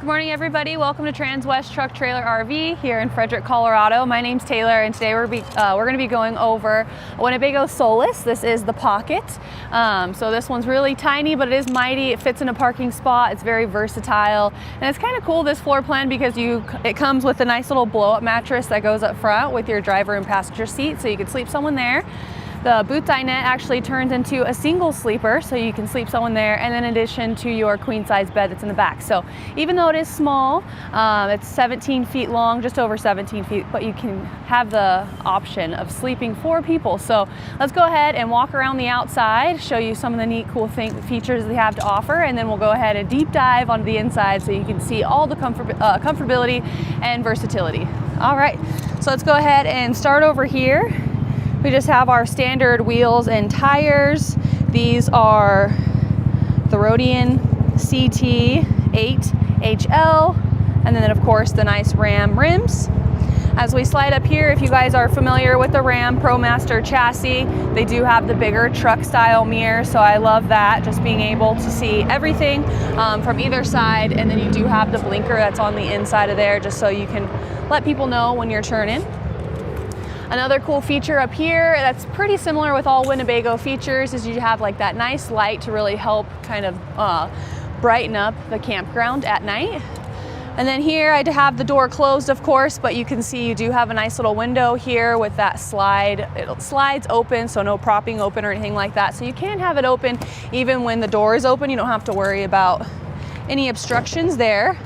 Good morning, everybody. Welcome to Transwest Truck Trailer RV here in Frederick, Colorado. My name's Taylor, and today we're going to be going over a Winnebago Solis. This is the Pocket. So this one's really tiny, but it is mighty. It fits in a parking spot. It's very versatile, and it's kind of cool, this floor plan, because it comes with a nice little blow-up mattress that goes up front with your driver and passenger seat, so you can sleep someone there. The boot dinette actually turns into a single sleeper, so you can sleep someone there, and then in addition to your queen size bed that's in the back. So even though it is small, it's 17 feet long, just over 17 feet, but you can have the option of sleeping 4 people. So let's go ahead and walk around the outside, show you some of the neat, cool features they have to offer, and then we'll go ahead and deep dive onto the inside so you can see all the comfortability and versatility. All right, so let's go ahead and start over here. We just have our standard wheels and tires. These are the Rodian CT8HL, and then of course the nice Ram rims. As we slide up here, if you guys are familiar with the Ram ProMaster Chassis, they do have the bigger truck style mirror, so I love that, just being able to see everything from either side. And then you do have the blinker that's on the inside of there, just so you can let people know when you're turning. Another cool feature up here that's pretty similar with all Winnebago features is you have like that nice light to really help kind of brighten up the campground at night. And then here I have the door closed, of course, but you can see you do have a nice little window here with that slide. It slides open, so no propping open or anything like that. So you can have it open even when the door is open. You don't have to worry about any obstructions there.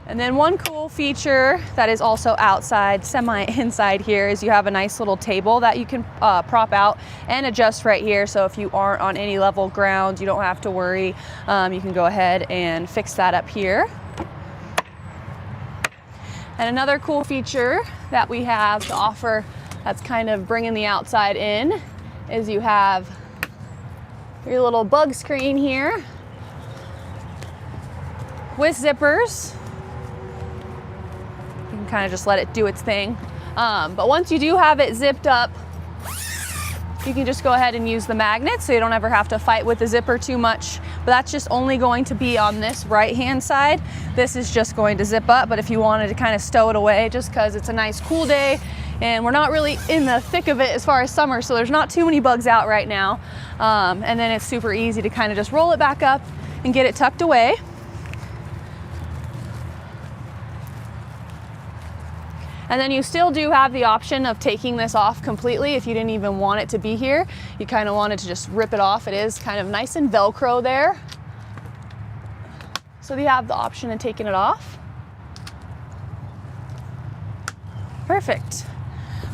And then one cool feature that is also outside, semi-inside here, is you have a nice little table that you can prop out and adjust right here. So if you aren't on any level ground, you don't have to worry. You can go ahead and fix that up here. And another cool feature that we have to offer that's kind of bringing the outside in is you have your little bug screen here with zippers. Kind of just let it do its thing. But once you do have it zipped up, you can just go ahead and use the magnet, so you don't ever have to fight with the zipper too much. But that's just only going to be on this right hand side. This is just going to zip up, but if you wanted to kind of stow it away, just because it's a nice cool day and we're not really in the thick of it as far as summer, so there's not too many bugs out right now. And then it's super easy to kind of just roll it back up and get it tucked away. And then you still do have the option of taking this off completely if you didn't even want it to be here. You kind of wanted to just rip it off. It is kind of nice and Velcro there. So you have the option of taking it off. Perfect.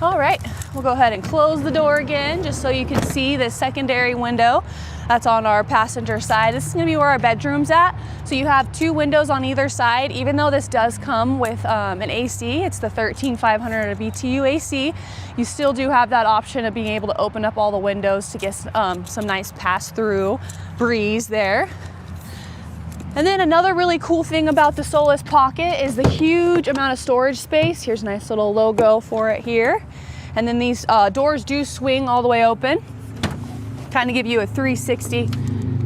All right, we'll go ahead and close the door again just so you can see the secondary window that's on our passenger side. This is gonna be where our bedroom's at. So you have 2 windows on either side. Even though this does come with an AC, it's the 13500 BTU AC, you still do have that option of being able to open up all the windows to get some nice pass-through breeze there. And then another really cool thing about the Solis Pocket is the huge amount of storage space. Here's a nice little logo for it here. And then these doors do swing all the way open, kind of give you a 360.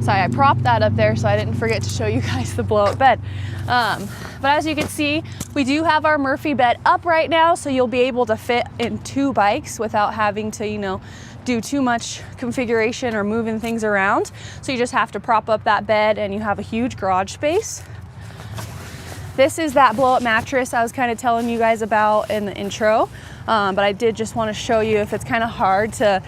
Sorry, I propped that up there so I didn't forget to show you guys the blow-up bed. But as you can see, we do have our Murphy bed up right now, so you'll be able to fit in 2 bikes without having to, do too much configuration or moving things around. So you just have to prop up that bed and you have a huge garage space. This is that blow-up mattress I was kind of telling you guys about in the intro, but I did just want to show you if it's kind of hard to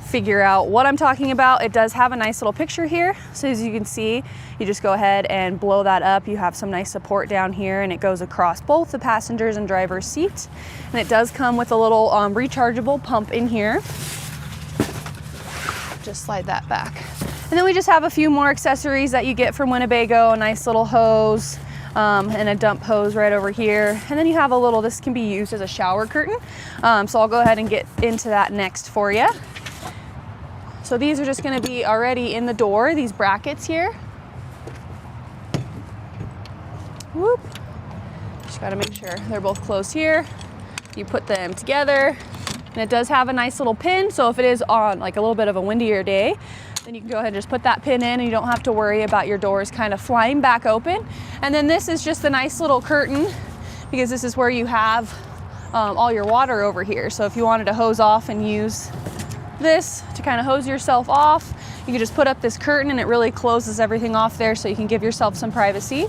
figure out what I'm talking about. It does have a nice little picture here. So as you can see, you just go ahead and blow that up. You have some nice support down here, and it goes across both the passengers and driver's seat. And it does come with a little rechargeable pump in here. Just slide that back. And then we just have a few more accessories that you get from Winnebago, a nice little hose, and a dump hose right over here. And then you have a little, this can be used as a shower curtain. So I'll go ahead and get into that next for you. So these are just going to be already in the door, these brackets here. Whoop. Just got to make sure they're both closed here. You put them together, And it does have a nice little pin, so if it is on like a little bit of a windier day, then you can go ahead and just put that pin in and you don't have to worry about your doors kind of flying back open. And then this is just a nice little curtain because this is where you have all your water over here. So if you wanted to hose off and use this to kind of hose yourself off, you can just put up this curtain and it really closes everything off there so you can give yourself some privacy.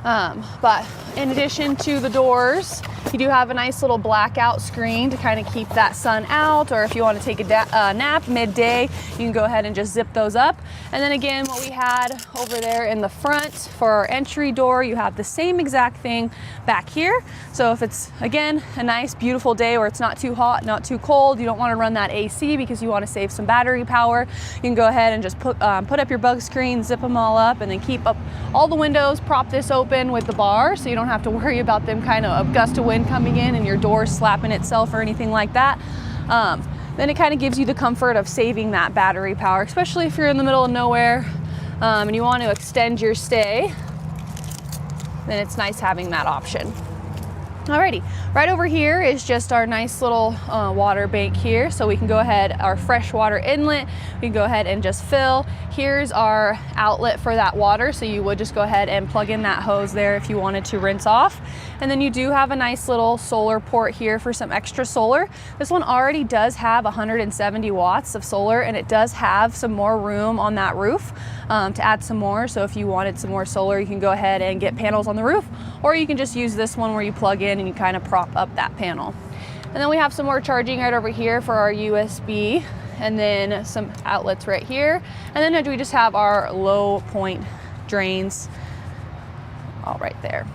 But in addition to the doors, you do have a nice little blackout screen to kind of keep that sun out, or if you want to take a nap midday, you can go ahead and just zip those up. And then again, what we had over there in the front for our entry door, you have the same exact thing back here. So if it's, again, a nice beautiful day where it's not too hot, not too cold, you don't want to run that AC because you want to save some battery power, you can go ahead and just put up your bug screen, zip them all up, and then keep up all the windows, prop this open with the bar so you don't have to worry about them kind of a gust of wind coming in and your door slapping itself or anything like that. Then it kind of gives you the comfort of saving that battery power, especially if you're in the middle of nowhere and you want to extend your stay, then it's nice having that option. Alrighty, right over here is just our nice little water bank here. So we can go ahead, our freshwater inlet, we can go ahead and just fill. Here's our outlet for that water. So you would just go ahead and plug in that hose there if you wanted to rinse off. And then you do have a nice little solar port here for some extra solar. This one already does have 170 watts of solar, and it does have some more room on that roof to add some more. So if you wanted some more solar, you can go ahead and get panels on the roof, or you can just use this one where you plug in and you kind of prop up that panel. And then we have some more charging right over here for our USB, and then some outlets right here. And then we just have our low point drains all right there.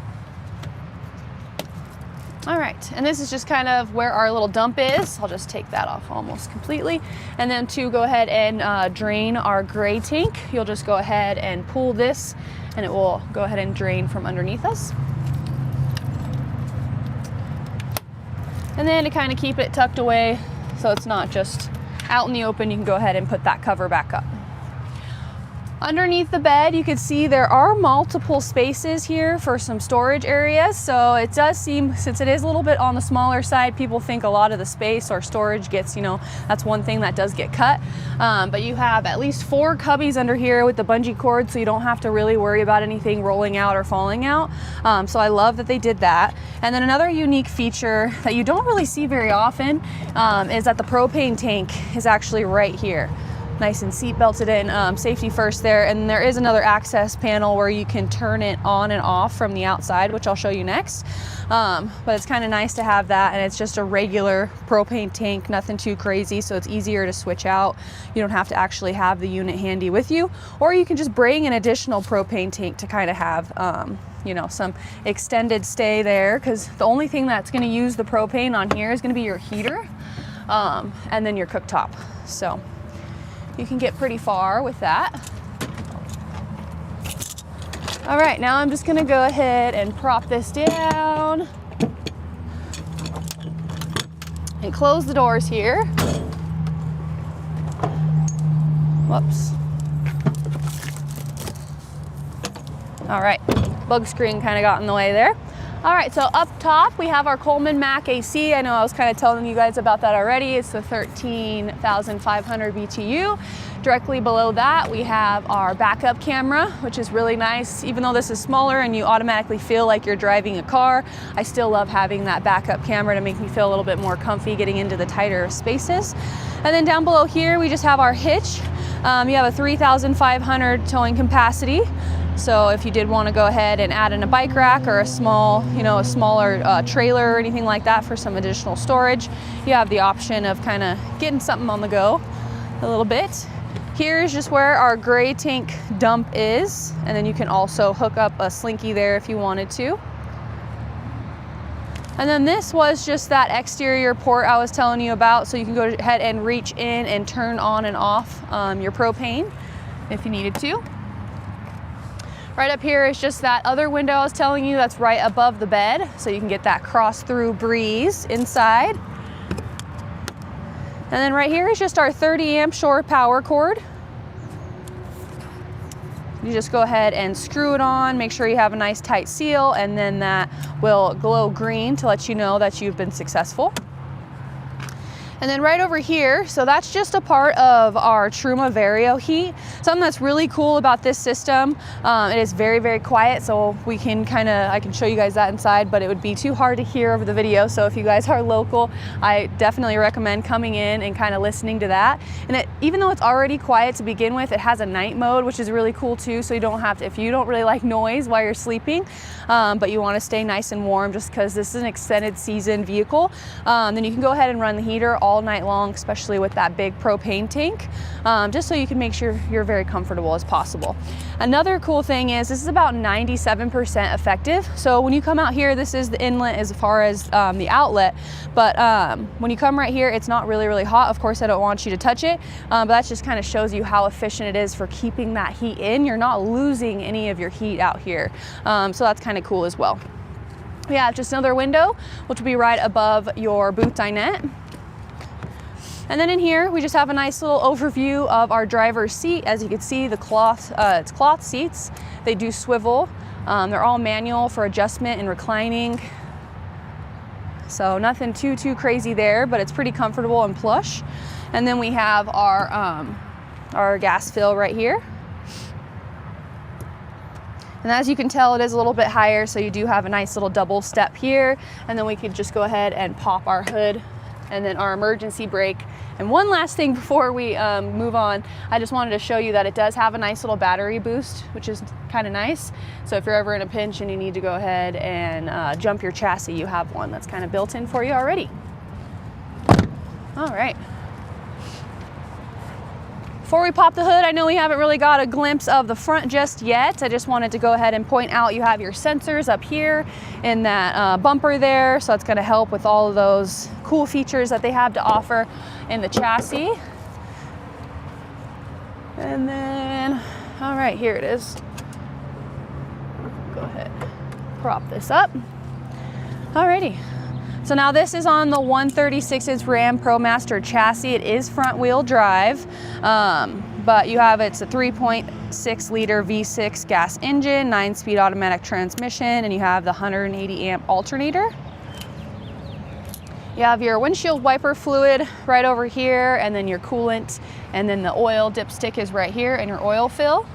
All right, and this is just kind of where our little dump is. I'll just take that off almost completely. And then to go ahead and drain our gray tank, you'll just go ahead and pull this and it will go ahead and drain from underneath us. And then to kind of keep it tucked away so it's not just out in the open, you can go ahead and put that cover back up. Underneath the bed, you can see there are multiple spaces here for some storage areas. So it does seem, since it is a little bit on the smaller side, people think a lot of the space or storage gets, you know, that's one thing that does get cut. But you have at least 4 cubbies under here with the bungee cord, so you don't have to really worry about anything rolling out or falling out. So I love that they did that. And then another unique feature that you don't really see very often is that the propane tank is actually right here. Nice and seat belted in, safety first there. And there is another access panel where you can turn it on and off from the outside, which I'll show you next. But it's kind of nice to have that, and it's just a regular propane tank, nothing too crazy, so it's easier to switch out. You don't have to actually have the unit handy with you, or you can just bring an additional propane tank to kind of have you know, some extended stay there, because the only thing that's going to use the propane on here is going to be your heater and then your cooktop. So you can get pretty far with that. All right, now I'm just gonna go ahead and prop this down and close the doors here. Whoops. All right, bug screen kind of got in the way there. All right, so up top we have our Coleman Mac AC. I know I was kind of telling you guys about that already. It's the 13,500 BTU. Directly below that we have our backup camera, which is really nice. Even though this is smaller and you automatically feel like you're driving a car, I still love having that backup camera to make me feel a little bit more comfy getting into the tighter spaces. And then down below here we just have our hitch. You have a 3,500 towing capacity. So if you did want to go ahead and add in a bike rack or a small, you know, a smaller trailer or anything like that for some additional storage, you have the option of kind of getting something on the go a little bit. Here's just where our gray tank dump is, and then you can also hook up a slinky there if you wanted to. And then this was just that exterior port I was telling you about, so you can go ahead and reach in and turn on and off your propane if you needed to. Right up here is just that other window I was telling you that's right above the bed, so you can get that cross-through breeze inside. And then right here is just our 30 amp shore power cord. You just go ahead and screw it on, make sure you have a nice tight seal, and then that will glow green to let you know that you've been successful. And then right over here, so that's just a part of our Truma Vario heat. Something that's really cool about this system, it is very, very quiet, so we can I can show you guys that inside, but it would be too hard to hear over the video. So if you guys are local, I definitely recommend coming in and kind of listening to that. And even though it's already quiet to begin with, it has a night mode, which is really cool too. So you don't have to, if you don't really like noise while you're sleeping, but you want to stay nice and warm just because this is an extended season vehicle, then you can go ahead and run the heater all night long, especially with that big propane tank, just so you can make sure you're very comfortable as possible. Another cool thing is this is about 97% effective. So when you come out here, this is the inlet as far as the outlet, but when you come right here, it's not really, really hot. Of course, I don't want you to touch it, but that just kind of shows you how efficient it is for keeping that heat in. You're not losing any of your heat out here. So that's kind of cool as well. We have just another window, which will be right above your booth dinette. And then in here, we just have a nice little overview of our driver's seat. As you can see, the cloth, it's cloth seats. They do swivel. They're all manual for adjustment and reclining. So nothing too crazy there, but it's pretty comfortable and plush. And then we have our gas fill right here. And as you can tell, it is a little bit higher, so you do have a nice little double step here. And then we could just go ahead and pop our hood, and then our emergency brake. And one last thing before we move on, I just wanted to show you that it does have a nice little battery boost, which is kind of nice. So if you're ever in a pinch and you need to go ahead and jump your chassis, you have one that's kind of built in for you already. All right. Before we pop the hood, I know we haven't really got a glimpse of the front just yet. I just wanted to go ahead and point out you have your sensors up here in that bumper there. So that's gonna help with all of those cool features that they have to offer in the chassis. And then, all right, here it is. Go ahead, prop this up. Alrighty. So now this is on the 136-inch Ram ProMaster chassis. It is front wheel drive, but you have, it's a 3.6 liter V6 gas engine, 9-speed automatic transmission, and you have the 180 amp alternator. You have your windshield wiper fluid right over here, and then your coolant, and then the oil dipstick is right here, and your oil fill.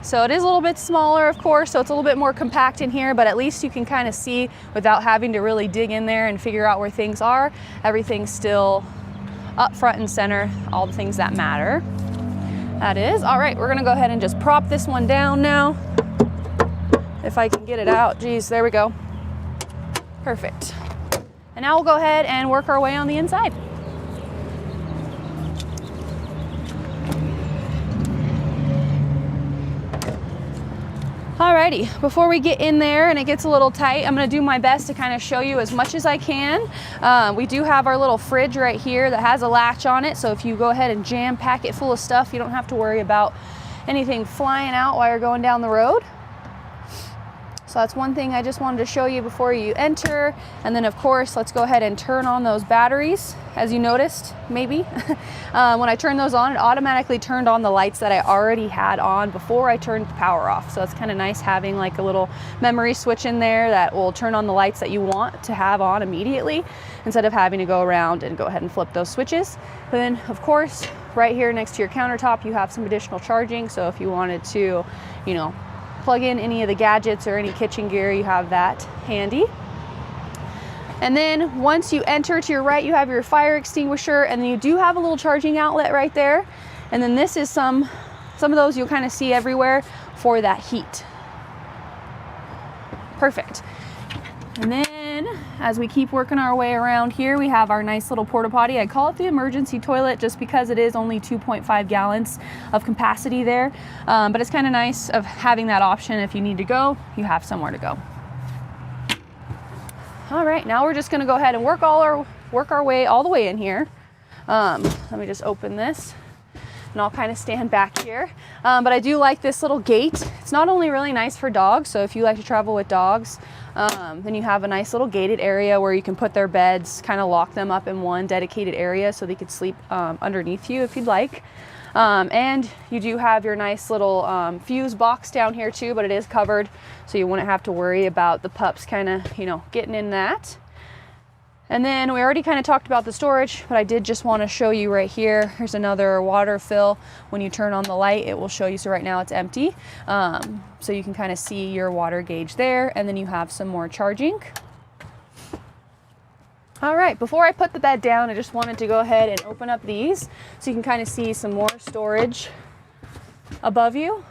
So it is a little bit smaller, of course, so it's a little bit more compact in here, but at least you can kind of see without having to really dig in there and figure out where things are. Everything's still up front and center, all the things that matter. That is. All right, we're gonna go ahead and just prop this one down now. If I can get it out. Geez, there we go. Perfect. And now we'll go ahead and work our way on the inside. Alrighty, before we get in there and it gets a little tight, I'm gonna do my best to kind of show you as much as I can. We do have our little fridge right here that has a latch on it, so if you go ahead and jam pack it full of stuff, you don't have to worry about anything flying out while you're going down the road. So that's one thing I just wanted to show you before you enter. And then of course, let's go ahead and turn on those batteries. As you noticed, maybe, when I turned those on, it automatically turned on the lights that I already had on before I turned the power off. So it's kind of nice having like a little memory switch in there that will turn on the lights that you want to have on immediately, instead of having to go around and go ahead and flip those switches. But then of course, right here next to your countertop, you have some additional charging. So if you wanted to, you know, plug in any of the gadgets or any kitchen gear, you have that handy. And then once you enter, to your right, you have your fire extinguisher, and then you do have a little charging outlet right there. And then this is some of those you'll kind of see everywhere for that heat. Perfect. And then as we keep working our way around here, we have our nice little porta potty. I call it the emergency toilet just because it is only 2.5 gallons of capacity there. But it's kind of nice of having that option. If you need to go, you have somewhere to go. All right, now we're just gonna go ahead and work our way all the way in here. Let me just open this, and I'll kind of stand back here. But I do like this little gate. It's not only really nice for dogs, so if you like to travel with dogs, then you have a nice little gated area where you can put their beds, kind of lock them up in one dedicated area so they could sleep underneath you if you'd like. And you do have your nice little fuse box down here too, but it is covered, so you wouldn't have to worry about the pups kind of, you know, getting in that. And then we already kind of talked about the storage, but I did just want to show you right here. Here's another water fill. When you turn on the light, it will show you. So right now it's empty. So you can kind of see your water gauge there. And then you have some more charging. All right, before I put the bed down, I just wanted to go ahead and open up these so you can kind of see some more storage above you.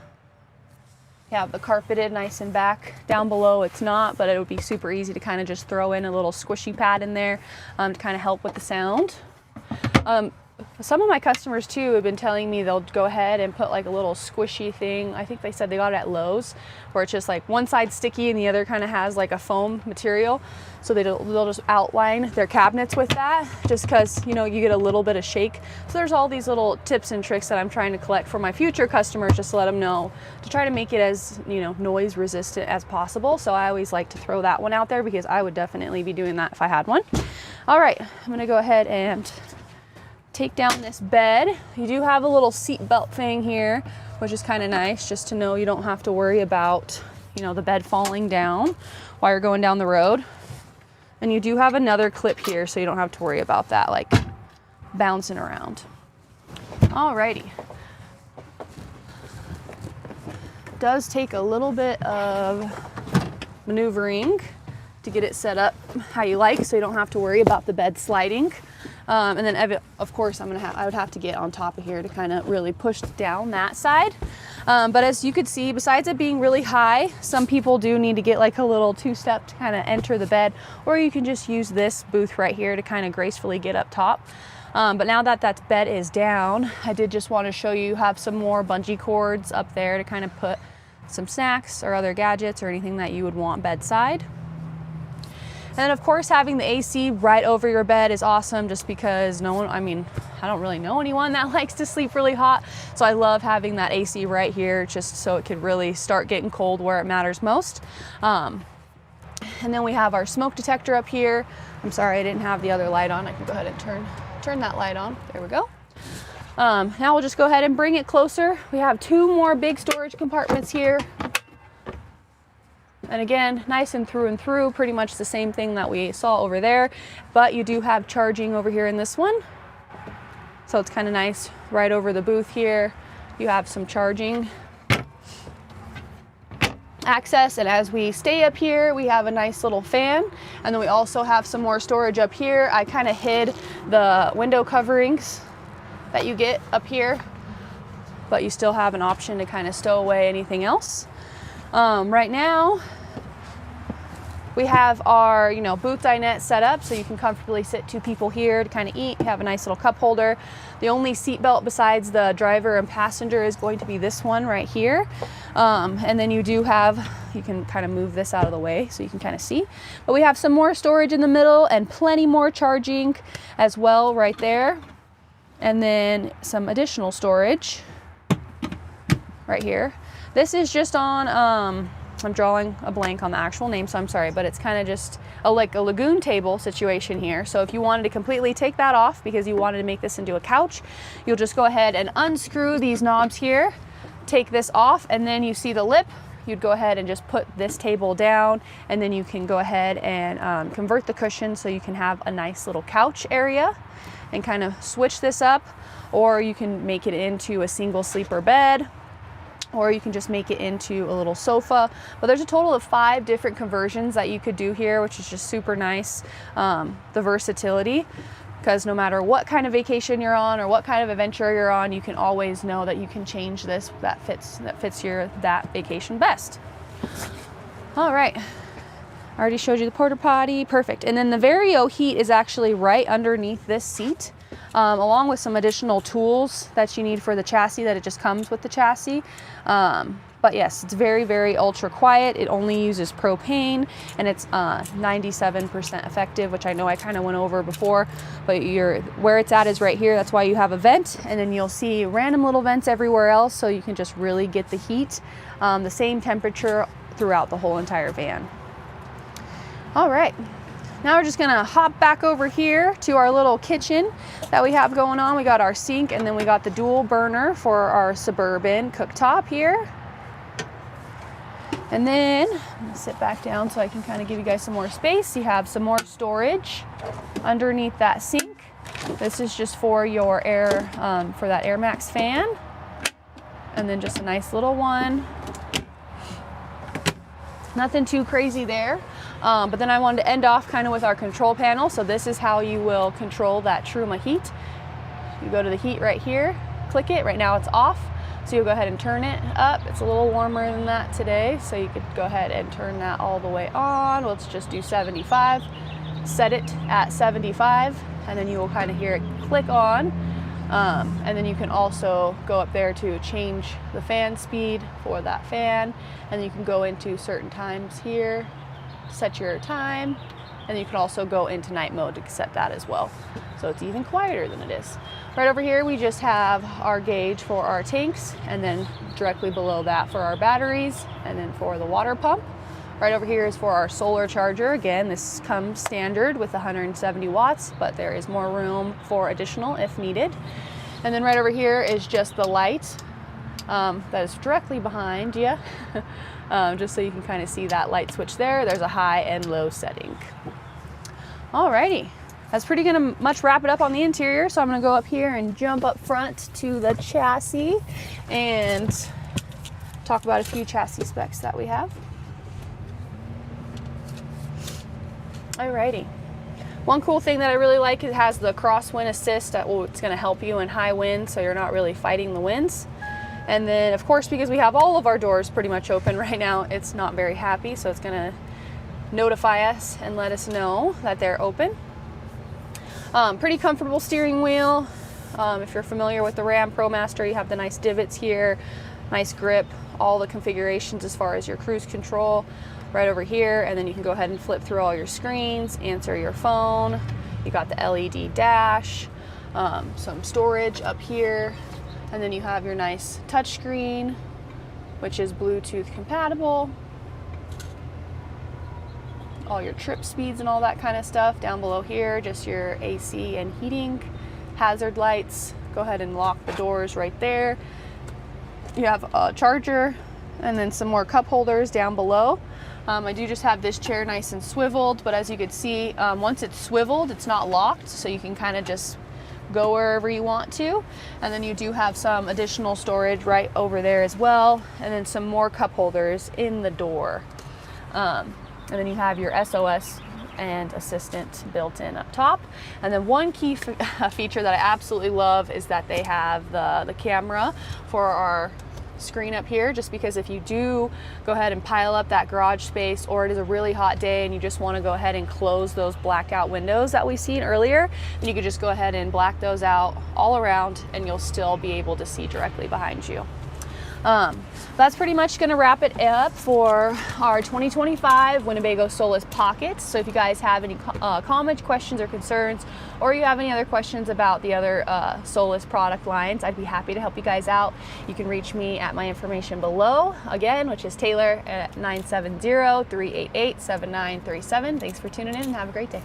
You have the carpeted nice and back. Down below it's not, but it would be super easy to kind of just throw in a little squishy pad in there to kind of help with the sound. Some of my customers too have been telling me they'll go ahead and put like a little squishy thing. I think they said they got it at Lowe's, where it's just like one side sticky and the other kind of has like a foam material. So they'll just outline their cabinets with that, just because, you know, you get a little bit of shake. So there's all these little tips and tricks that I'm trying to collect for my future customers, just to let them know, to try to make it as, you know, noise resistant as possible. So I always like to throw that one out there because I would definitely be doing that if I had one. All right, I'm gonna go ahead and take down this bed. You do have a little seat belt thing here, which is kind of nice, just to know you don't have to worry about, you know, the bed falling down while you're going down the road. And you do have another clip here, so you don't have to worry about that like bouncing around. Alrighty. Does take a little bit of maneuvering to get it set up how you like, so you don't have to worry about the bed sliding. And then of course I would have to get on top of here to kind of really push down that side. But as you could see, besides it being really high, some people do need to get like a little two-step to kind of enter the bed, or you can just use this booth right here to kind of gracefully get up top. But now that that bed is down, I did just want to show you have some more bungee cords up there to kind of put some snacks or other gadgets or anything that you would want bedside. And of course, having the AC right over your bed is awesome, just because I don't really know anyone that likes to sleep really hot. So I love having that AC right here, just so it could really start getting cold where it matters most. And then we have our smoke detector up here. I'm sorry, I didn't have the other light on. I can go ahead and turn that light on. There we go. Now we'll just go ahead and bring it closer. We have two more big storage compartments here. And again, nice and through, pretty much the same thing that we saw over there, but you do have charging over here in this one. So it's kind of nice right over the booth here. You have some charging access, and as we stay up here, we have a nice little fan, and then we also have some more storage up here. I kind of hid the window coverings that you get up here, but you still have an option to kind of stow away anything else. Right now, we have our, booth dinette set up so you can comfortably sit two people here to kind of eat. You have a nice little cup holder. The only seat belt besides the driver and passenger is going to be this one right here. And then you can kind of move this out of the way so you can kind of see. But we have some more storage in the middle and plenty more charging as well right there. And then some additional storage right here. This is just on, I'm drawing a blank on the actual name, so I'm sorry, but it's kind of just like a lagoon table situation here. So if you wanted to completely take that off because you wanted to make this into a couch, you'll just go ahead and unscrew these knobs here, take this off, and then you see the lip. You'd go ahead and just put this table down, and then you can go ahead and convert the cushion so you can have a nice little couch area and kind of switch this up, or you can make it into a single sleeper bed, or you can just make it into a little sofa. But there's a total of 5 different conversions that you could do here, which is just super nice, the versatility, because no matter what kind of vacation you're on or what kind of adventure you're on, you can always know that you can change this that fits that vacation best. All right, I already showed you the porta potty, perfect. And then the Vario heat is actually right underneath this seat, along with some additional tools that you need for the chassis, that it just comes with the chassis. But yes, it's very, very ultra quiet. It only uses propane, and it's 97% effective, which I know I kind of went over before, but where it's at is right here. That's why you have a vent, and then you'll see random little vents everywhere else, so you can just really get the heat, the same temperature throughout the whole entire van. All right. Now we're just gonna hop back over here to our little kitchen that we have going on. We got our sink, and then we got the dual burner for our Suburban cooktop here. And then I'm gonna sit back down so I can kind of give you guys some more space. You have some more storage underneath that sink. This is just for your air, for that Air Max fan. And then just a nice little one. Nothing too crazy there. But then I wanted to end off kind of with our control panel. So this is how you will control that Truma heat. You go to the heat right here, click it. Right now it's off. So you'll go ahead and turn it up. It's a little warmer than that today. So you could go ahead and turn that all the way on. Let's just do 75. Set it at 75, and then you will kind of hear it click on. And then you can also go up there to change the fan speed for that fan. And you can go into certain times here, set your time, and you can also go into night mode to set that as well. So it's even quieter than it is. Right over here, we just have our gauge for our tanks, and then directly below that for our batteries, and then for the water pump. Right over here is for our solar charger. Again, this comes standard with 170 watts, but there is more room for additional if needed. And then right over here is just the light that is directly behind you, just so you can kind of see that light switch there. There's a high and low setting. Alrighty, that's pretty gonna much wrap it up on the interior. So I'm gonna go up here and jump up front to the chassis and talk about a few chassis specs that we have. Alrighty. One cool thing that I really like, it has the crosswind assist that it's going to help you in high winds, so you're not really fighting the winds. And then of course, because we have all of our doors pretty much open right now, it's not very happy, so it's going to notify us and let us know that they're open. Pretty comfortable steering wheel. If you're familiar with the Ram ProMaster, you have the nice divots here, nice grip, all the configurations as far as your cruise control right over here, and then you can go ahead and flip through all your screens, answer your phone. You got the LED dash, some storage up here, and then you have your nice touchscreen, which is Bluetooth compatible. All your trip speeds and all that kind of stuff. Down below here, just your AC and heating, hazard lights. Go ahead and lock the doors right there. You have a charger and then some more cup holders down below. I do just have this chair nice and swiveled, but as you can see, once it's swiveled, it's not locked, so you can kind of just go wherever you want to. And then you do have some additional storage right over there as well, and then some more cup holders in the door. And then you have your SOS and assistant built in up top. And then one key feature that I absolutely love is that they have the camera for our screen up here, just because if you do go ahead and pile up that garage space, or it is a really hot day and you just want to go ahead and close those blackout windows that we've seen earlier, then you could just go ahead and black those out all around and you'll still be able to see directly behind you. That's pretty much going to wrap it up for our 2025 Winnebago Solis Pockets. So if you guys have any comments, questions, or concerns, or you have any other questions about the other Solis product lines, I'd be happy to help you guys out. You can reach me at my information below, again, which is Taylor at 970-388-7937. Thanks for tuning in and have a great day.